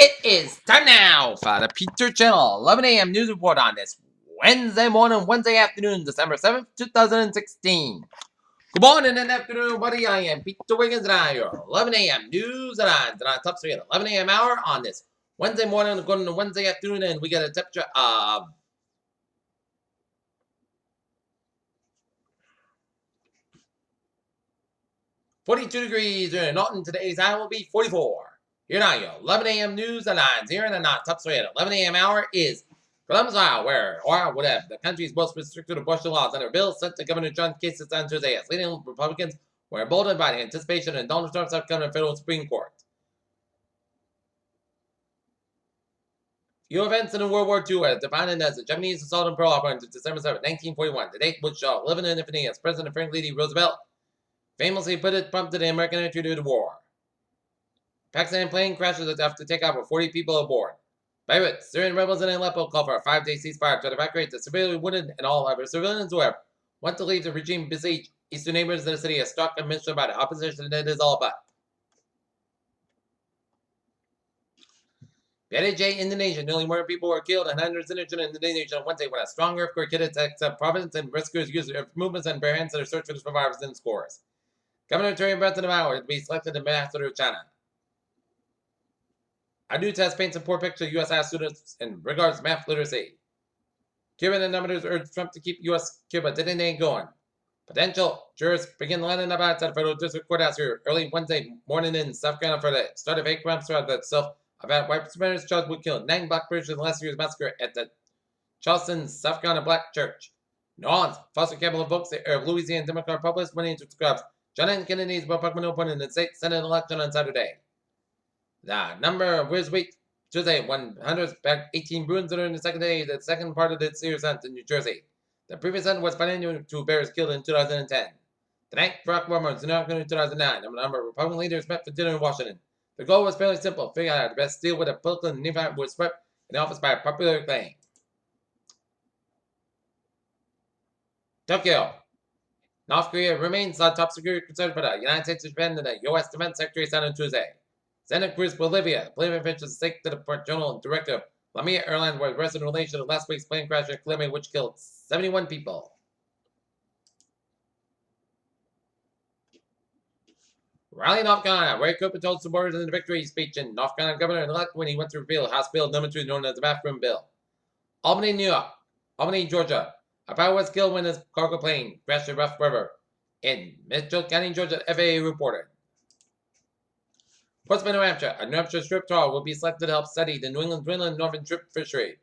It is time now for the Peter Channel 11 a.m. news report on this Wednesday morning, Wednesday afternoon, December 7th, 2016. Good morning and afternoon, buddy. I am Peter Wiggins and I are 11 a.m. news and on top 3 at 11 a.m. hour on this Wednesday morning, going to Wednesday afternoon, and we got a temperature of 42 degrees in Norton. Today's high will be 44. Here now, your 11 a.m. news headlines here in the top 3 at 11 a.m. hour is Columbus, Ohio, where the country's most restrictive abortion laws under a bill sent to Governor John Kasich on Tuesday as leading Republicans were emboldened by the anticipation in Donald Trump's upcoming federal Supreme Court. Few events in World War II are defined as the Japanese assault on Pearl Harbor on December 7, 1941, the date which shall live in infamy as President Franklin D. Roosevelt famously prompted the American entry to the war. Pakistan plane crashes after takeoff with 40 people aboard. Beirut, Syrian rebels in Aleppo call for a 5-day ceasefire to evacuate the severely wounded and all other civilians who want to leave the regime besieged eastern neighbors of the city as struck and mentioned by the opposition that it is all but. PJ, Indonesia, nearly more people were killed and hundreds injured in Indonesia on Wednesday when a strong earthquake hit its province and rescuers used movements and bare hands to search for the survivors in scores. Governor Terry Breton of Iowa to be selected ambassador of China. A new test paints a poor picture of U.S. students in regards to math literacy. Cuban senators urged Trump to keep U.S. Cuba detained going. Potential jurors begin lining up outside federal district courthouse here early Wednesday morning in South Carolina for the start of 8 crimes throughout itself about white supremacist charge would kill 9 black Christians in last year's massacre at the Charleston, South Carolina Black Church. New Orleans, foster capital of books, the heir of Louisiana Democrat populist winning to scrubs. John F. Kennedy's Republican opponent in the state Senate election on Saturday. The number of Wiz Week Tuesday 100 back 18 Bruins during the second day, the second part of the series hunt in New Jersey. The previous hunt was financial to bears killed in 2010. Tonight, Barack Obama was inaugurated in 2009. A number of Republican leaders met for dinner in Washington. The goal was fairly simple: figure out how to best deal with a political Nephi who was swept in office by a popular acclaim. Tokyo. North Korea remains on top security concern for the United States and Japan, and the U.S. Defense Secretary said on Tuesday. Santa Cruz, Bolivia. Bolivia officials stake to the General Director of Lamia Airlines were arrested in relation to last week's plane crash in Colombia, which killed 71 people. Rally in North Carolina, where Cooper told supporters in the victory speech in North Carolina governor-elect when he went to repeal House Bill No. 2, known as the Bathroom Bill. Albany, New York. Albany, Georgia. A pilot was killed when his cargo plane crashed in Rough River. In Mitchell County, Georgia, FAA reported. Portsmouth, New Hampshire. A New Hampshire strip trawler will be selected to help study the New England northern strip fishery.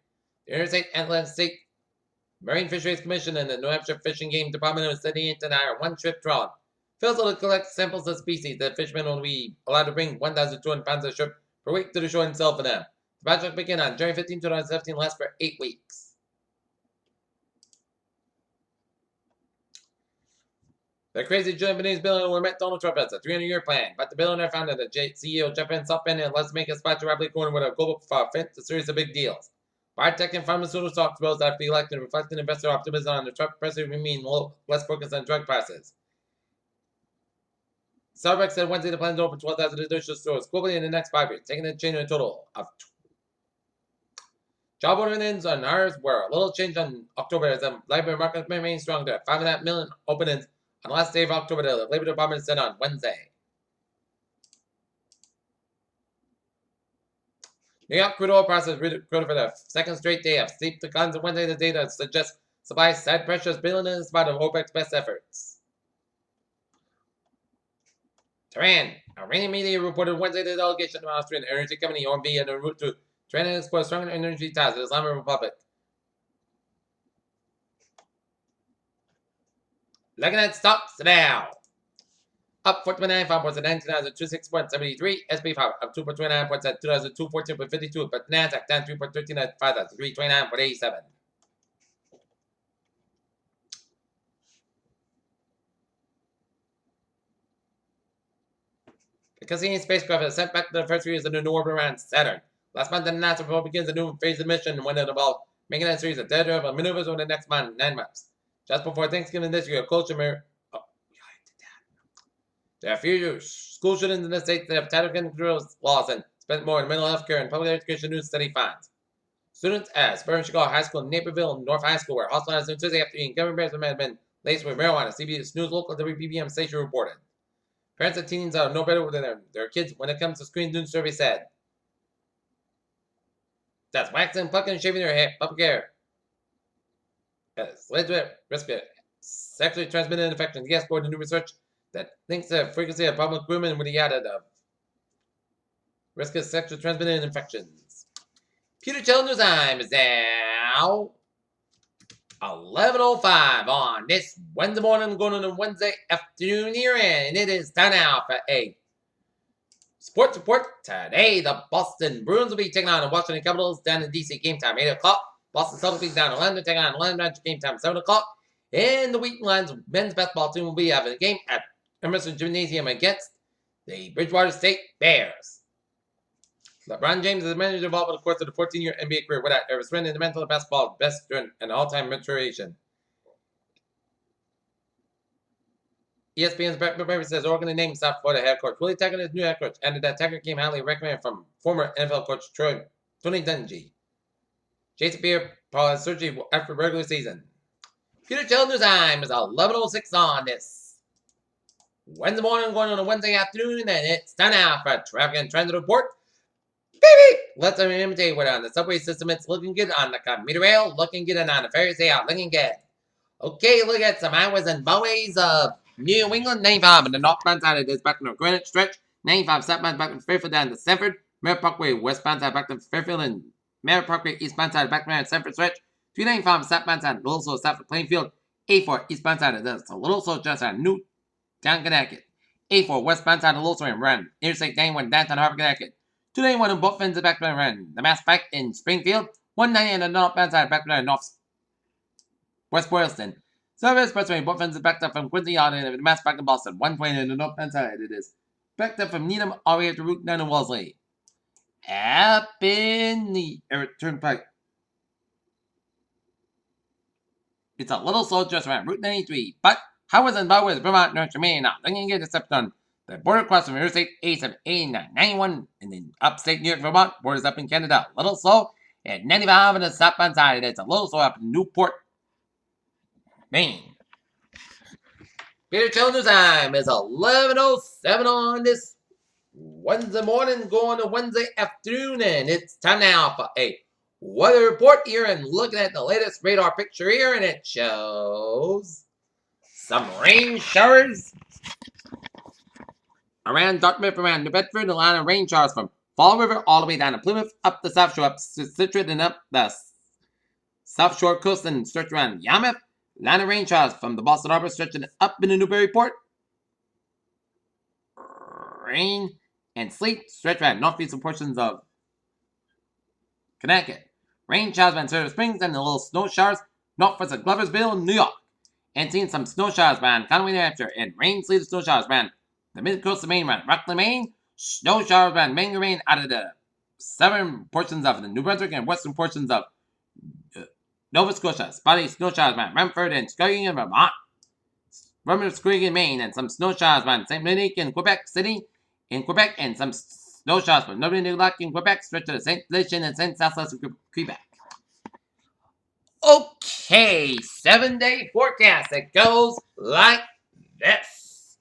The Interstate Atlantic State Marine Fisheries Commission and the New Hampshire Fish and Game Department are studying to hire 1 strip trawler. Phil's will collect samples of species that fishermen will be allowed to bring 1,200 pounds of shrimp per week to the shore and sell for them. The project began on January 15, 2017 and lasts for 8 weeks. The crazy Japanese billionaire met Donald Trump as a 300-year plan, but the billionaire found that the CEO of Japan SoftBank and let's make a splash to rapidly corner with a global offense, a series of big deals. Biotech and pharmaceutical stocks rose after the election, reflecting investor optimism on the Trump presidency, meaning less focus on drug prices. Starbucks said Wednesday the plan to open 12,000 additional stores globally in the next 5 years, taking the chain to a total of job openings on ours were a little change on October as the labor market remains strong there. 5.5 million openings on the last day of October, the Labor Department said on Wednesday. New York crude oil prices recorded for the second straight day of steep declines on Wednesday. The data suggests supply side pressures building in spite of OPEC's best efforts. Tehran. Iranian media reported Wednesday the delegation of Austrian energy company OMV and en route to Tehran and explore stronger energy ties with the Islamic Republic. Looking at stocks now. Up 4.95 points at 19,206.73. SP 5 up 2.29 points at 2,214.52. But NASDAQ down 3.13 at 5,329.87. The Cassini spacecraft has sent back to the first series of the new orbit around Saturn. Last month, the NASA probe begins a new phase of mission when it involved making a series of dead Earth maneuvers over the next 9 months. Just before Thanksgiving this year, there are few school shootings in the states that have tighter control laws and spent more in mental health care and public education news study finds. Students at Suburban Chicago High School in Naperville North High School were hospitalized on Tuesday after eating gummy bears that had been laced with marijuana. CBS News local WPBM station reported. Parents of teens are no better than their kids when it comes to screen news survey said. That's waxing, plucking, and shaving their hair, public hair. It's led to risk of sexually transmitted infection. The guest board new research that links the frequency of public grooming with the added of risk of sexually transmitted infections. Peter Chill News Time is now 11:05 on this Wednesday morning, going on a Wednesday afternoon here, and it is time now for a sports report. Today, the Boston Bruins will be taking on the Washington Capitals down in DC. Game time 8 o'clock. Boston Celtics will be down in London, taking on London Magic. Game time 7 o'clock. And the Wheaton Lions men's basketball team will be having a game at Emerson Gymnasium against the Bridgewater State Bears. LeBron James is the manager involved in the course of the 14-year NBA career without ever surrendering the mental basketball best during an all-time maturation. ESPN's Brett McMurray says Oregon named himself for the head coach. Willie Taggart is new head coach, and that Taggart came highly recommended from former NFL coach Tony Dungy. Jason Pierre Paul has surgery after regular season. Peter Chill News Time is 11:06 on this Wednesday morning, going on a Wednesday afternoon, and it's time now for traffic and transit report. Baby, let's imitate what on the subway system. It's looking good on the commuter rail, looking good on the ferries. They are looking good. Okay, look at some highways and byways of New England. 95 on the northbound side of this back to the Greenwich stretch. 95 southbound back to Fairfield down to Sanford. Merritt Parkway westbound side back to Fairfield and Merritt Parkway eastbound side back to Sanford stretch. 295 southbound side Little Slow south of Plainfield. 84 eastbound side of this Little Slow just on Newtown, Connecticut. 84 westbound side of Little Slow and run Interstate 91 downtown Harvard, Connecticut. 291 in both ends of back to run the Mass Pike in Springfield. 190 on the northbound side back to North West Boylston. Service Expressway both ends backed up from Quincy Yard and the Mass Pike in Boston. 120 on the northbound side it is. Backed up from Needham all the way up to Route 9 in Wellesley. Up in the Turnpike. It's a little slow just around Route 93, but highways and byways, Vermont, North Germany, not looking good except on the border across from Interstate 87, 89, 91, and then upstate New York, Vermont, borders up in Canada. A little slow at 95 on the southbound side. It's a little slow up in Newport, Maine. Peter Chill News Time is 11:07 on this Wednesday morning, going to Wednesday afternoon, and it's time now for a weather report here, and looking at the latest radar picture here, and it shows some rain showers around Dartmouth, around New Bedford, a line of rain showers from Fall River all the way down to Plymouth, up the South Shore, up Citrus, and up the South Shore coast, and stretch around Yarmouth. Line of rain showers from the Boston Harbor, stretching up into Newburyport. Rain and sleet stretch around northeastern portions of Connecticut. Rain showers around Silver Springs and the little snow showers northwest of Gloversville, New York. And seeing some snow showers around Conway, New Hampshire, and rain, sleet, and snow showers around the mid-coast of Maine, around Rockland, Maine. Snow showers around Maine rain out of the southern portions of the New Brunswick and western portions of Nova Scotia. Spotty snow showers around Brantford and Skowhegan, Vermont. Skowhegan, Maine, and some snow showers around St. Monique and Quebec City in Quebec, and some snow showers from Nobody New Lock in Quebec, stretch to the St. Lucian and St. Southwest of Quebec. Okay, 7-day forecast. It goes like this.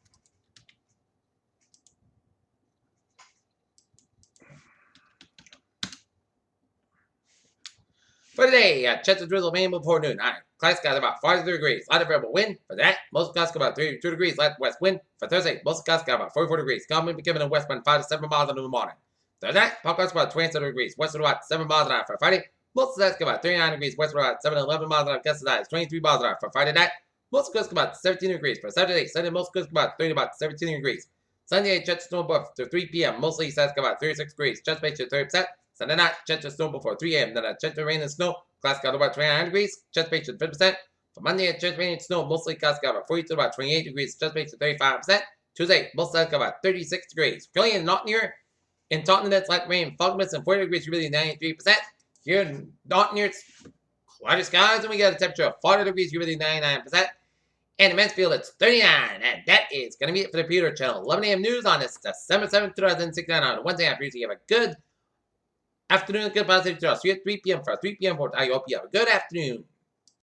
For today, chance of drizzle mainly before noon. All right, clouds got about 43 degrees. Light variable wind for that. Most clouds got about 32 degrees. Light west wind for Thursday. Most clouds got about 44 degrees. Calm be given in westbound 5 to 7 miles in the morning. Thursday, pop clouds about 27 degrees. West about 7 miles an hour for Friday. Most of that's about 39 degrees. West about 7 to 11 miles an hour. Guess that is 23 miles an hour for Friday night. Most coast about 17 degrees. For Saturday, Sunday, most coast about 30 about 17 degrees. Sunday, chance of snow to 3 p.m. Mostly south about 36 degrees. Chance of 30%. Sunday night, chance of snow before 3 a.m. Then a chance of rain and snow. Clouds got about 29 degrees. Chance of 50%. For Monday, chance of rain and snow. Mostly clouds got about 42 to about 28 degrees. Chance of 35%. Tuesday, most clouds got about 36 degrees. Currently in Nautier, in Taunton, it's light rain, fog mist, and 40 degrees, really 93%. Here in Nautier, it's cloudy skies, and we got a temperature of 40 degrees, really 99%. And in Mansfield, it's 39. And that is going to be it for the Pewter Channel. 11 a.m. news on this December 7th, 2016 on Wednesday afternoon. You have a good afternoon, good positive to us. See you at 3 p.m. for 3 p.m. for I hope you have a good afternoon.